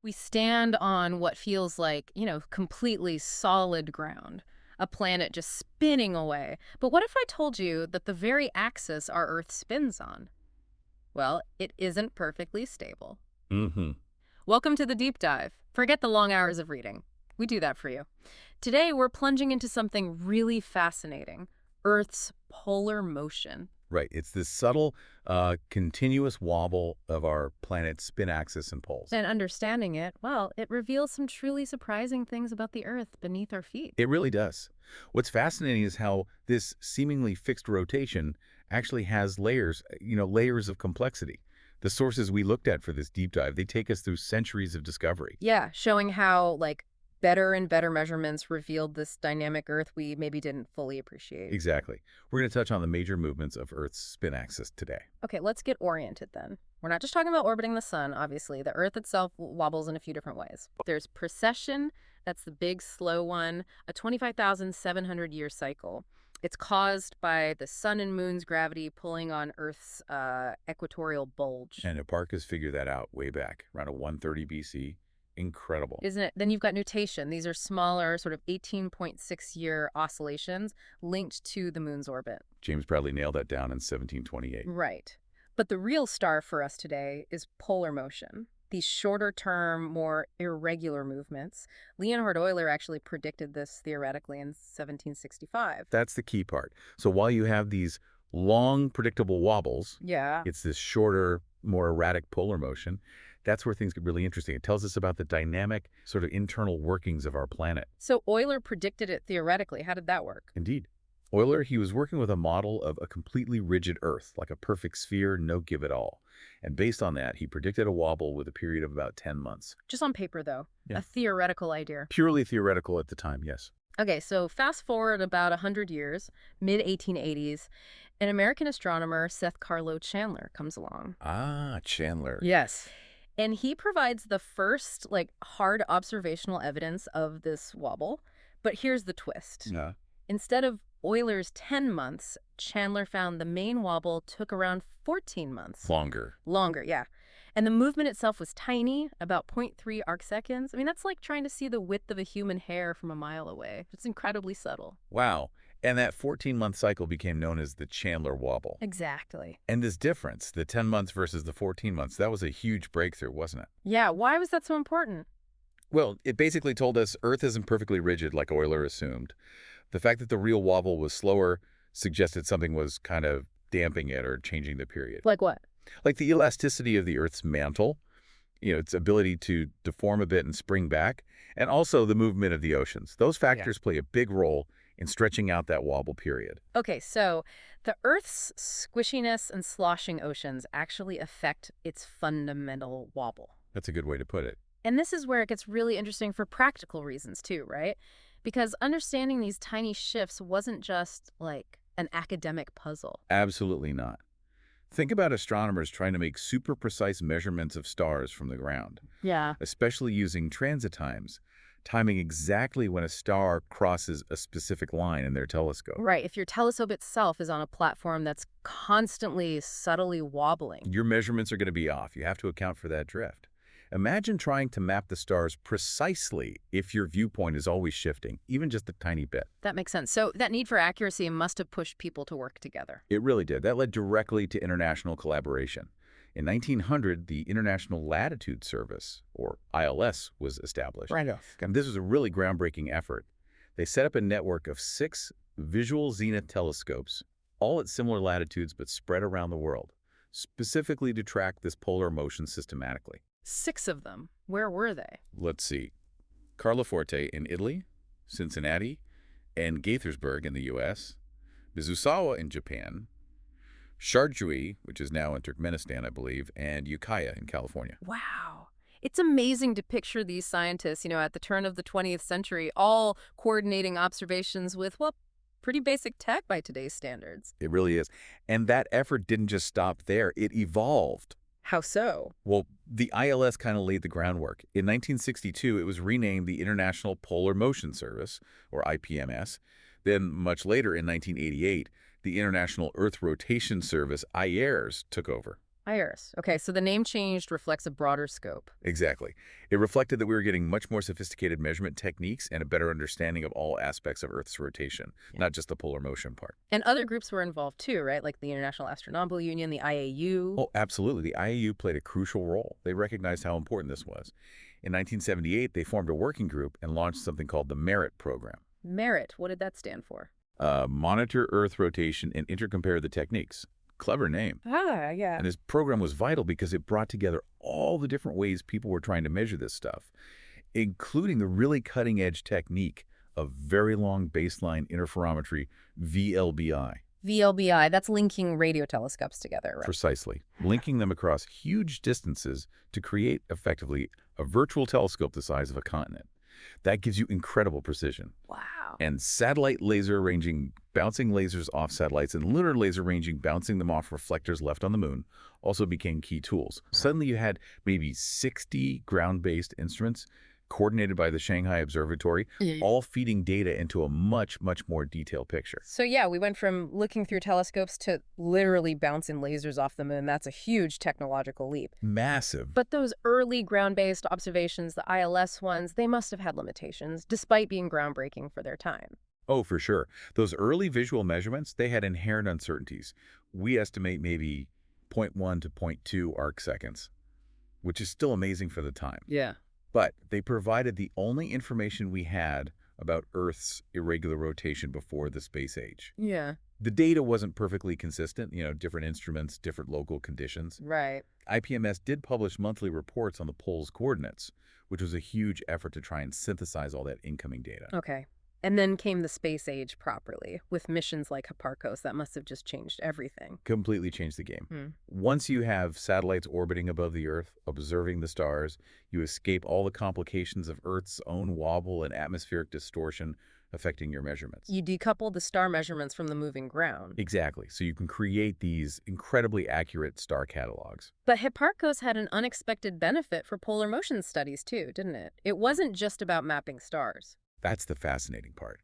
We stand on what feels like, completely solid ground, a planet just spinning away. But what if I told you that the very axis our Earth spins on? Well, it isn't perfectly stable. Hmm. Welcome to the deep dive. Forget the long hours of reading. We do that for you. Today, we're plunging into something really fascinating: Earth's polar motion. Right. It's this subtle, continuous wobble of our planet's spin axis and poles. And understanding it, well, it reveals some truly surprising things about the Earth beneath our feet. It really does. What's fascinating is how this seemingly fixed rotation actually has layers, layers of complexity. The sources we looked at for this deep dive, they take us through centuries of discovery. Yeah, showing how, better and better measurements revealed this dynamic Earth we maybe didn't fully appreciate. Exactly. We're going to touch on the major movements of Earth's spin axis today. Okay, let's get oriented then. We're not just talking about orbiting the sun, obviously. The Earth itself wobbles in a few different ways. There's precession, that's the big, slow one, a 25,700-year cycle. It's caused by the sun and moon's gravity pulling on Earth's equatorial bulge. And Hipparchus figured that out way back, around 130 BC. Incredible. Isn't it? Then you've got nutation. These are smaller, sort of 18.6-year oscillations linked to the moon's orbit. James Bradley nailed that down in 1728. Right. But the real star for us today is polar motion. These shorter term, more irregular movements. Leonhard Euler actually predicted this theoretically in 1765. That's the key part. So while you have these long, predictable wobbles, Yeah. it's this shorter, more erratic polar motion. That's where things get really interesting. It tells us about the dynamic sort of internal workings of our planet. So Euler predicted it theoretically. How did that work? Indeed. Euler, he was working with a model of a completely rigid Earth, like a perfect sphere, no give at all. And based on that, he predicted a wobble with a period of about 10 months. Just on paper, though. Yeah. A theoretical idea. Purely theoretical at the time, yes. Okay, so fast forward about 100 years, mid-1880s, an American astronomer, Seth Carlo Chandler, comes along. Ah, Chandler. Yes. And he provides the first, hard observational evidence of this wobble. But here's the twist. Yeah. Instead of Euler's 10 months, Chandler found the main wobble took around 14 months. Longer. Longer, yeah. And the movement itself was tiny, about zero point 0.3 arcseconds. I mean, that's like trying to see the width of a human hair from a mile away. It's incredibly subtle. Wow. And that 14-month cycle became known as the Chandler wobble. Exactly. And this difference, the 10 months versus the 14 months, that was a huge breakthrough, wasn't it? Yeah, why was that so important? Well, it basically told us Earth isn't perfectly rigid like Euler assumed. The fact that the real wobble was slower suggested something was kind of damping it or changing the period. Like what? Like the elasticity of the Earth's mantle, its ability to deform a bit and spring back, and also the movement of the oceans. Those factors play a big role in stretching out that wobble period. Okay, so the Earth's squishiness and sloshing oceans actually affect its fundamental wobble. That's a good way to put it. And this is where it gets really interesting for practical reasons too, right? Because understanding these tiny shifts wasn't just like an academic puzzle. Absolutely not. Think about astronomers trying to make super precise measurements of stars from the ground, Yeah. especially using transit times, timing exactly when a star crosses a specific line in their telescope. Right. If your telescope itself is on a platform that's constantly subtly wobbling. Your measurements are going to be off. You have to account for that drift. Imagine trying to map the stars precisely if your viewpoint is always shifting, even just a tiny bit. That makes sense. So that need for accuracy must have pushed people to work together. It really did. That led directly to international collaboration. In 1900, the International Latitude Service, or ILS, was established. Right off. And this was a really groundbreaking effort. They set up a network of 6 visual zenith telescopes, all at similar latitudes but spread around the world, specifically to track this polar motion systematically. 6 of them. Where were they? Let's see. Carloforte in Italy, Cincinnati, and Gaithersburg in the U.S., Mizusawa in Japan, Sharjui, which is now in Turkmenistan, I believe, and Ukiah in California. Wow. It's amazing to picture these scientists, at the turn of the 20th century, all coordinating observations with, well, pretty basic tech by today's standards. It really is. And that effort didn't just stop there. It evolved. How so? Well, the ILS kind of laid the groundwork. In 1962, it was renamed the International Polar Motion Service, or IPMS. Then, much later in 1988, the International Earth Rotation Service, IARS, took over. Iris. Okay, so the name changed reflects a broader scope. Exactly. It reflected that we were getting much more sophisticated measurement techniques and a better understanding of all aspects of Earth's rotation, Yeah. not just the polar motion part. And other groups were involved too, right? Like the International Astronomical Union, the IAU. Oh, absolutely. The IAU played a crucial role. They recognized how important this was. In 1978, they formed a working group and launched something called the MERIT program. Merit, what did that stand for? Monitor Earth rotation and intercompare the techniques. Clever name. Ah, yeah. And this program was vital because it brought together all the different ways people were trying to measure this stuff, including the really cutting-edge technique of very long baseline interferometry, VLBI. VLBI, that's linking radio telescopes together, right? Precisely, linking them across huge distances to create, effectively, a virtual telescope the size of a continent. That gives you incredible precision. Wow. And satellite laser ranging, bouncing lasers off satellites, and lunar laser ranging, bouncing them off reflectors left on the moon also became key tools. Suddenly you had maybe 60 ground-based instruments coordinated by the Shanghai Observatory, all feeding data into a much, much more detailed picture. So yeah, we went from looking through telescopes to literally bouncing lasers off the moon. That's a huge technological leap. Massive. But those early ground-based observations, the ILS ones, they must have had limitations, despite being groundbreaking for their time. Oh, for sure. Those early visual measurements, they had inherent uncertainties. We estimate maybe zero 0.1 to zero 0.2 arc seconds, which is still amazing for the time. Yeah. But they provided the only information we had about Earth's irregular rotation before the space age. Yeah. The data wasn't perfectly consistent, different instruments, different local conditions. Right. IPMS did publish monthly reports on the pole's coordinates, which was a huge effort to try and synthesize all that incoming data. Okay. And then came the space age properly, with missions like Hipparcos that must have just changed everything. Completely changed the game. Hmm. Once you have satellites orbiting above the Earth, observing the stars, you escape all the complications of Earth's own wobble and atmospheric distortion affecting your measurements. You decouple the star measurements from the moving ground. Exactly. So you can create these incredibly accurate star catalogs. But Hipparcos had an unexpected benefit for polar motion studies too, didn't it? It wasn't just about mapping stars. That's the fascinating part.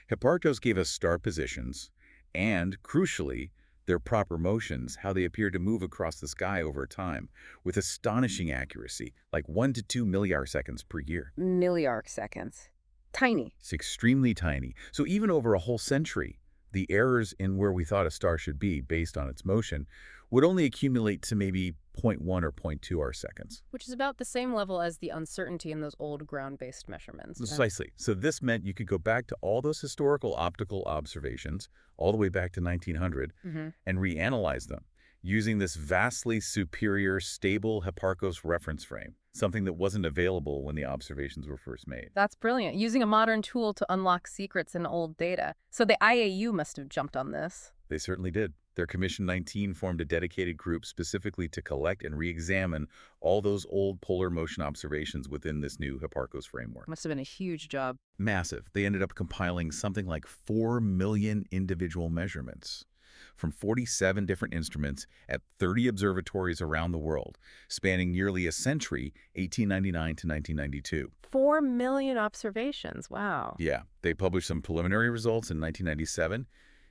Hipparcos gave us star positions and, crucially, their proper motions, how they appear to move across the sky over time, with astonishing accuracy, like 1 to 2 milliarseconds per year. Milliarc seconds. Tiny. It's extremely tiny. So even over a whole century, the errors in where we thought a star should be based on its motion would only accumulate to maybe 0.1 or 0.2 arcseconds. Which is about the same level as the uncertainty in those old ground-based measurements. Precisely. So this meant you could go back to all those historical optical observations, all the way back to 1900, and reanalyze them using this vastly superior, stable Hipparcos reference frame, something that wasn't available when the observations were first made. That's brilliant. Using a modern tool to unlock secrets in old data. So the IAU must have jumped on this. They certainly did. Their Commission 19 formed a dedicated group specifically to collect and re-examine all those old polar motion observations within this new Hipparcos framework. Must have been a huge job. Massive. They ended up compiling something like 4 million individual measurements from 47 different instruments at 30 observatories around the world, spanning nearly a century, 1899 to 1992. 4 million observations. Wow. Yeah. They published some preliminary results in 1997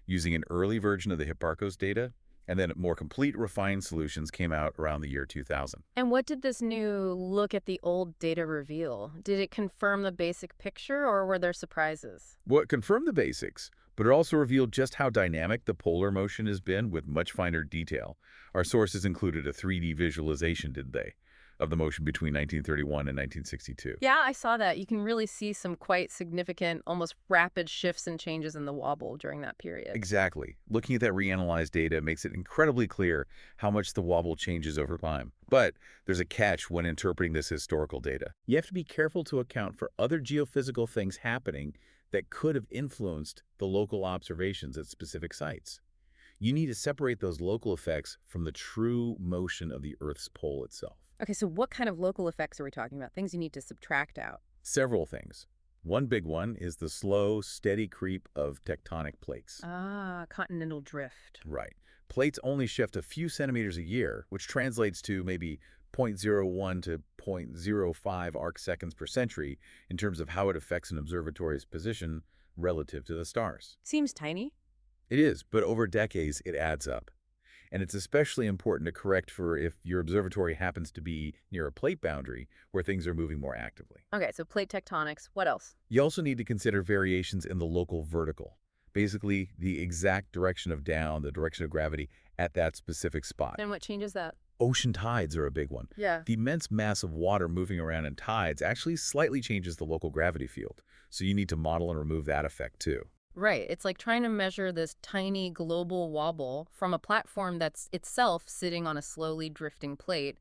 using an early version of the Hipparcos data, and then more complete, refined solutions came out around the year 2000. And what did this new look at the old data reveal? Did it confirm the basic picture, or were there surprises? Well, it confirmed the basics, but it also revealed just how dynamic the polar motion has been with much finer detail. Our sources included a 3D visualization, did they, of the motion between 1931 and 1962. Yeah, I saw that. You can really see some quite significant, almost rapid shifts and changes in the wobble during that period. Exactly. Looking at that reanalyzed data makes it incredibly clear how much the wobble changes over time. But there's a catch when interpreting this historical data. You have to be careful to account for other geophysical things happening that could have influenced the local observations at specific sites. You need to separate those local effects from the true motion of the Earth's pole itself. Okay, so what kind of local effects are we talking about? Things you need to subtract out. Several things. One big one is the slow, steady creep of tectonic plates. Ah, continental drift. Right. Plates only shift a few centimeters a year, which translates to maybe 0.01 to 0.05 arc seconds per century in terms of how it affects an observatory's position relative to the stars. Seems tiny. It is, but over decades, it adds up. And it's especially important to correct for if your observatory happens to be near a plate boundary where things are moving more actively. Okay, so plate tectonics. What else? You also need to consider variations in the local vertical, basically the exact direction of down, the direction of gravity at that specific spot. And what changes that? Ocean tides are a big one. Yeah. The immense mass of water moving around in tides actually slightly changes the local gravity field, so you need to model and remove that effect too. Right. It's like trying to measure this tiny global wobble from a platform that's itself sitting on a slowly drifting plate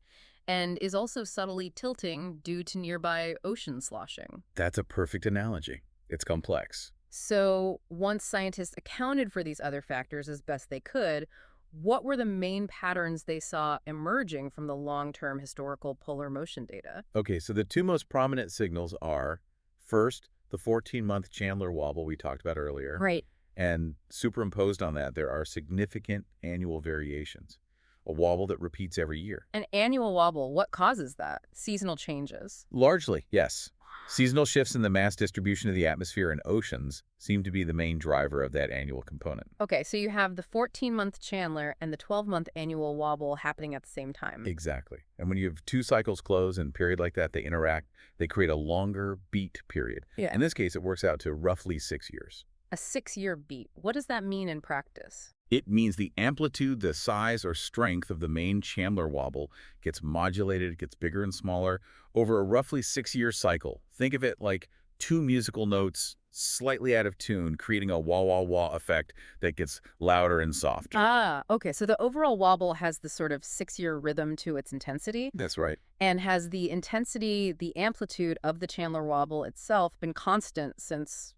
and is also subtly tilting due to nearby ocean sloshing. That's a perfect analogy. It's complex. So, once scientists accounted for these other factors as best they could, what were the main patterns they saw emerging from the long-term historical polar motion data? Okay, so the two most prominent signals are, first, the 14-month Chandler wobble we talked about earlier, Right. and superimposed on that, there are significant annual variations, a wobble that repeats every year. An annual wobble, what causes that? Seasonal changes. Largely, yes. Seasonal shifts in the mass distribution of the atmosphere and oceans seem to be the main driver of that annual component. Okay, so you have the 14-month Chandler and the 12-month annual wobble happening at the same time. Exactly. And when you have two cycles close in a period like that, they interact, they create a longer beat period. Yeah. In this case, it works out to roughly 6 years. A 6-year beat. What does that mean in practice? It means the amplitude, the size or strength of the main Chandler wobble gets modulated, gets bigger and smaller over a roughly 6-year cycle. Think of it like two musical notes slightly out of tune, creating a wah-wah-wah effect that gets louder and softer. Ah, okay. So the overall wobble has this sort of 6-year rhythm to its intensity. That's right. And has the intensity, the amplitude of the Chandler wobble itself been constant since,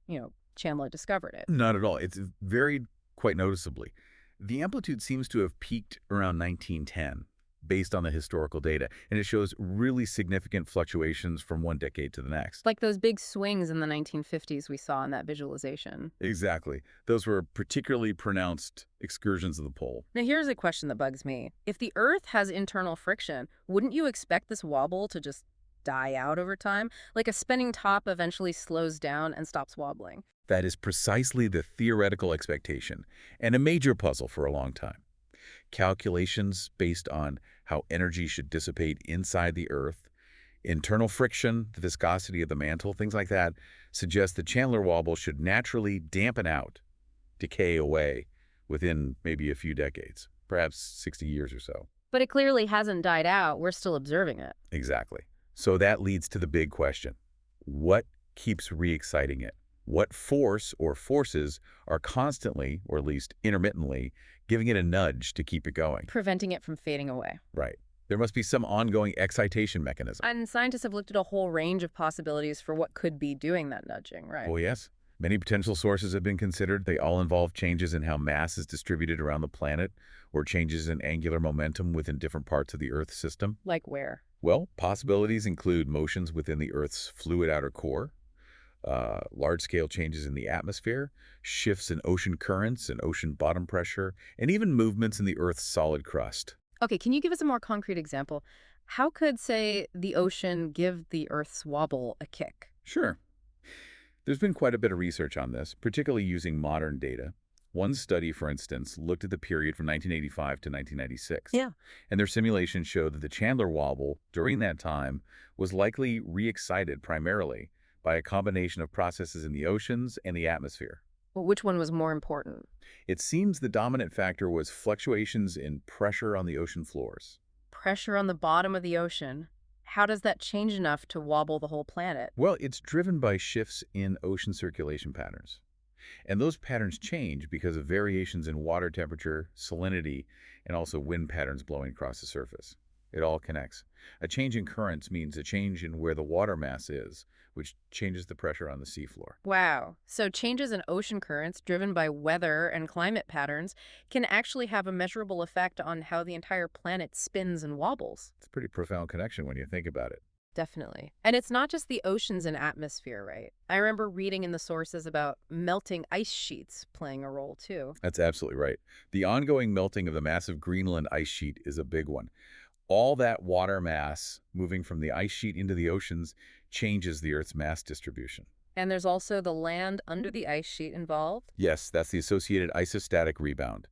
Chandler discovered it? Not at all. It's varied quite noticeably. The amplitude seems to have peaked around 1910, based on the historical data, and it shows really significant fluctuations from one decade to the next. Like those big swings in the 1950s we saw in that visualization. Exactly. Those were particularly pronounced excursions of the pole. Now, here's a question that bugs me. If the Earth has internal friction, wouldn't you expect this wobble to just die out over time? Like a spinning top eventually slows down and stops wobbling. That is precisely the theoretical expectation, and a major puzzle for a long time. Calculations based on how energy should dissipate inside the Earth, internal friction, the viscosity of the mantle, things like that, suggest the Chandler wobble should naturally dampen out, decay away, within maybe a few decades, perhaps 60 years or so. But it clearly hasn't died out. We're still observing it. Exactly. So that leads to the big question. What keeps re-exciting it? What force or forces are constantly, or at least intermittently, giving it a nudge to keep it going? Preventing it from fading away. Right. There must be some ongoing excitation mechanism. And scientists have looked at a whole range of possibilities for what could be doing that nudging, right? Oh, yes. Many potential sources have been considered. They all involve changes in how mass is distributed around the planet or changes in angular momentum within different parts of the Earth system. Like where? Well, possibilities include motions within the Earth's fluid outer core, large-scale changes in the atmosphere, shifts in ocean currents and ocean bottom pressure, and even movements in the Earth's solid crust. Okay, can you give us a more concrete example? How could, say, the ocean give the Earth's wobble a kick? Sure. There's been quite a bit of research on this, particularly using modern data. One study, for instance, looked at the period from 1985 to 1996. Yeah. And their simulation showed that the Chandler wobble during that time was likely re-excited primarily by a combination of processes in the oceans and the atmosphere. Well, which one was more important? It seems the dominant factor was fluctuations in pressure on the ocean floors. Pressure on the bottom of the ocean. How does that change enough to wobble the whole planet? Well, it's driven by shifts in ocean circulation patterns. And those patterns change because of variations in water temperature, salinity, and also wind patterns blowing across the surface. It all connects. A change in currents means a change in where the water mass is, which changes the pressure on the seafloor. Wow. So changes in ocean currents driven by weather and climate patterns can actually have a measurable effect on how the entire planet spins and wobbles. It's a pretty profound connection when you think about it. Definitely. And it's not just the oceans and atmosphere, right? I remember reading in the sources about melting ice sheets playing a role too. That's absolutely right. The ongoing melting of the massive Greenland ice sheet is a big one. All that water mass moving from the ice sheet into the oceans changes the Earth's mass distribution. And there's also the land under the ice sheet involved. Yes, that's the associated isostatic rebound.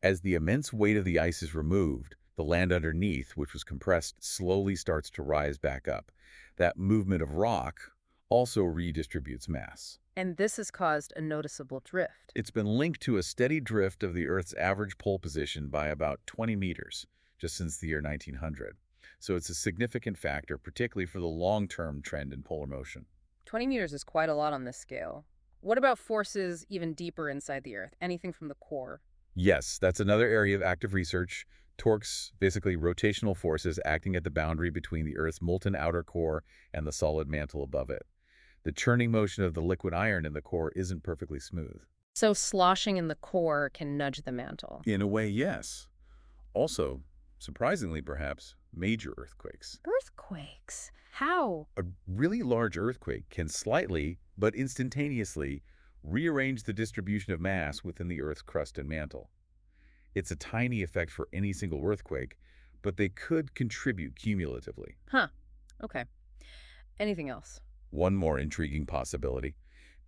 As the immense weight of the ice is removed, the land underneath, which was compressed, slowly starts to rise back up. That movement of rock also redistributes mass. And this has caused a noticeable drift. It's been linked to a steady drift of the Earth's average pole position by about 20 meters just since the year 1900. So it's a significant factor, particularly for the long-term trend in polar motion. 20 meters is quite a lot on this scale. What about forces even deeper inside the Earth? Anything from the core? Yes, that's another area of active research. Torques, basically rotational forces acting at the boundary between the Earth's molten outer core and the solid mantle above it. The churning motion of the liquid iron in the core isn't perfectly smooth. So sloshing in the core can nudge the mantle. In a way, yes. Also, surprisingly perhaps, major earthquakes. Earthquakes? How? A really large earthquake can slightly, but instantaneously, rearrange the distribution of mass within the Earth's crust and mantle. It's a tiny effect for any single earthquake, but they could contribute cumulatively. Huh. Okay. Anything else? One more intriguing possibility: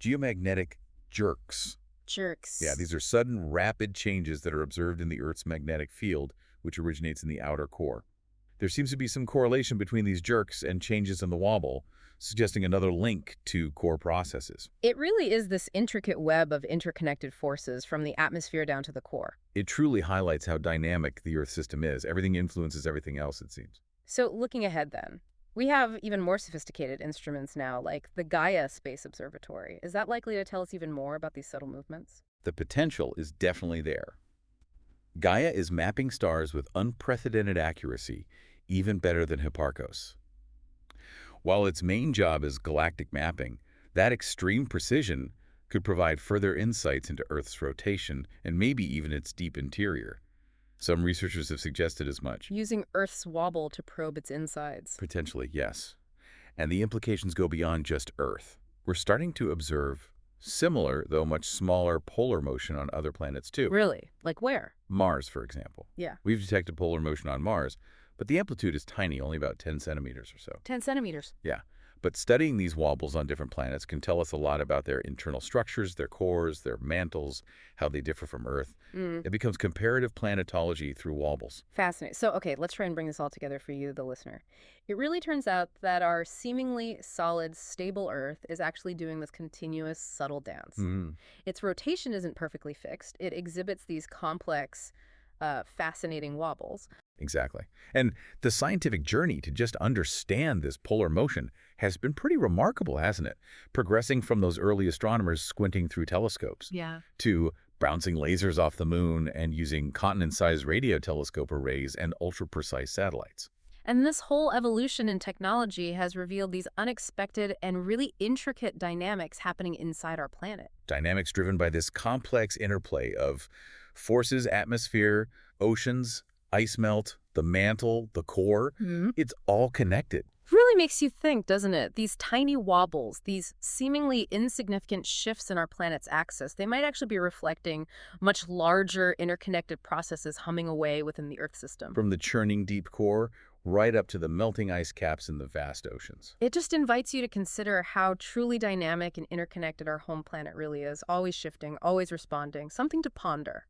geomagnetic jerks. Jerks. Yeah, these are sudden, rapid changes that are observed in the Earth's magnetic field, which originates in the outer core. There seems to be some correlation between these jerks and changes in the wobble, suggesting another link to core processes. It really is this intricate web of interconnected forces from the atmosphere down to the core. It truly highlights how dynamic the Earth system is. Everything influences everything else, it seems. So looking ahead then, we have even more sophisticated instruments now, like the Gaia Space Observatory. Is that likely to tell us even more about these subtle movements? The potential is definitely there. Gaia is mapping stars with unprecedented accuracy, even better than Hipparcos. While its main job is galactic mapping, that extreme precision could provide further insights into Earth's rotation and maybe even its deep interior. Some researchers have suggested as much. Using Earth's wobble to probe its insides. Potentially, yes. And the implications go beyond just Earth. We're starting to observe similar, though much smaller, polar motion on other planets too. Really? Like where? Mars, for example. Yeah. We've detected polar motion on Mars, but the amplitude is tiny, only about 10 centimeters or so. 10 centimeters. Yeah. But studying these wobbles on different planets can tell us a lot about their internal structures, their cores, their mantles, how they differ from Earth. It becomes comparative planetology through wobbles. Fascinating. So, okay, let's try and bring this all together for you, the listener. It really turns out that our seemingly solid, stable Earth is actually doing this continuous, subtle dance. Its rotation isn't perfectly fixed. It exhibits these complex, fascinating wobbles. Exactly. And the scientific journey to just understand this polar motion has been pretty remarkable, hasn't it? Progressing from those early astronomers squinting through telescopes Yeah. to bouncing lasers off the moon and using continent-sized radio telescope arrays and ultra-precise satellites. And this whole evolution in technology has revealed these unexpected and really intricate dynamics happening inside our planet. Dynamics driven by this complex interplay of forces, atmosphere, oceans, ice melt, the mantle, the core. It's all connected. Really makes you think, doesn't it? These tiny wobbles, these seemingly insignificant shifts in our planet's axis, they might actually be reflecting much larger interconnected processes humming away within the Earth system. From the churning deep core right up to the melting ice caps in the vast oceans. It just invites you to consider how truly dynamic and interconnected our home planet really is, always shifting, always responding, something to ponder.